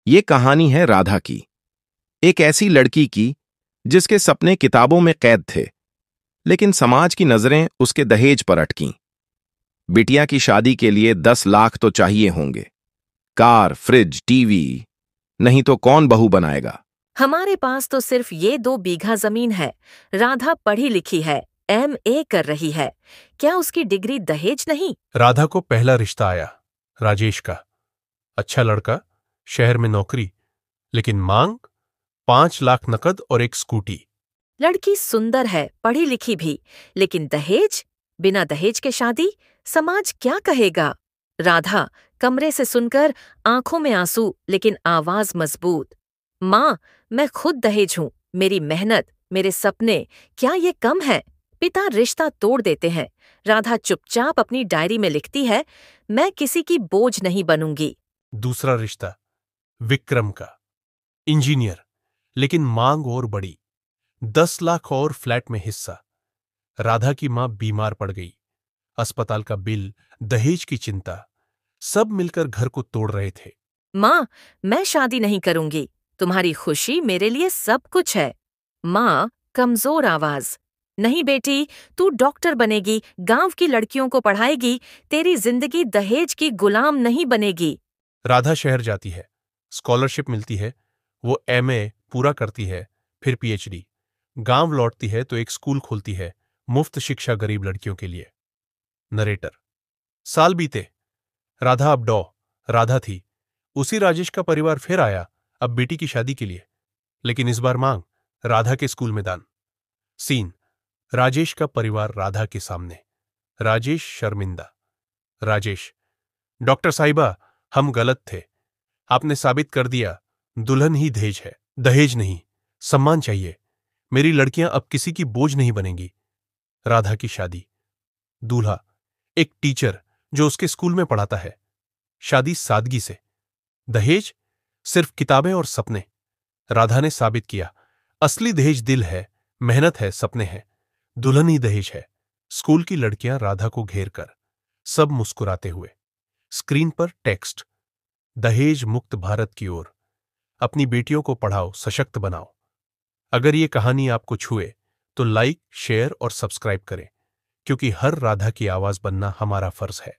ये कहानी है राधा की, एक ऐसी लड़की की जिसके सपने किताबों में कैद थे, लेकिन समाज की नजरें उसके दहेज पर अटकीं। बिटिया की शादी के लिए 10 लाख तो चाहिए होंगे, कार, फ्रिज, टीवी, नहीं तो कौन बहू बनाएगा। हमारे पास तो सिर्फ ये 2 बीघा जमीन है। राधा पढ़ी लिखी है, MA कर रही है। क्या उसकी डिग्री दहेज नहीं? राधा को पहला रिश्ता आया, राजेश का। अच्छा लड़का, शहर में नौकरी, लेकिन मांग 5 लाख नकद और एक स्कूटी। लड़की सुंदर है, पढ़ी लिखी भी, लेकिन दहेज? बिना दहेज के शादी? समाज क्या कहेगा? राधा कमरे से सुनकर आंखों में आंसू, लेकिन आवाज मजबूत। माँ, मैं खुद दहेज हूँ। मेरी मेहनत, मेरे सपने, क्या ये कम है? पिता रिश्ता तोड़ देते हैं। राधा चुपचाप अपनी डायरी में लिखती है, मैं किसी की बोझ नहीं बनूंगी। दूसरा रिश्ता विक्रम का, इंजीनियर, लेकिन मांग और बड़ी। 10 लाख और फ्लैट में हिस्सा। राधा की मां बीमार पड़ गई, अस्पताल का बिल, दहेज की चिंता, सब मिलकर घर को तोड़ रहे थे। माँ, मैं शादी नहीं करूंगी। तुम्हारी खुशी मेरे लिए सब कुछ है। माँ, कमजोर आवाज। नहीं बेटी, तू डॉक्टर बनेगी, गांव की लड़कियों को पढ़ाएगी, तेरी जिंदगी दहेज की गुलाम नहीं बनेगी। राधा शहर जाती है, स्कॉलरशिप मिलती है, वो MA पूरा करती है, फिर PhD। गांव लौटती है तो एक स्कूल खोलती है, मुफ्त शिक्षा गरीब लड़कियों के लिए। नरेटर। साल बीते, राधा अब राधा थी। उसी राजेश का परिवार फिर आया, अब बेटी की शादी के लिए, लेकिन इस बार मांग राधा के स्कूल में दान। सीन, राजेश का परिवार राधा के सामने। राजेश शर्मिंदा। राजेश, डॉक्टर साहिबा, हम गलत थे। आपने साबित कर दिया, दुल्हन ही दहेज है, दहेज नहीं। सम्मान चाहिए। मेरी लड़कियां अब किसी की बोझ नहीं बनेंगी। राधा की शादी। दूल्हा, एक टीचर जो उसके स्कूल में पढ़ाता है। शादी सादगी से। दहेज सिर्फ किताबें और सपने। राधा ने साबित किया, असली दहेज दिल है, मेहनत है, सपने हैं। दुल्हन ही दहेज है। स्कूल की लड़कियां राधा को घेर कर, सब मुस्कुराते हुए। स्क्रीन पर टेक्स्ट, दहेज मुक्त भारत की ओर। अपनी बेटियों को पढ़ाओ, सशक्त बनाओ। अगर ये कहानी आपको छुए तो लाइक, शेयर और सब्सक्राइब करें, क्योंकि हर राधा की आवाज बनना हमारा फर्ज है।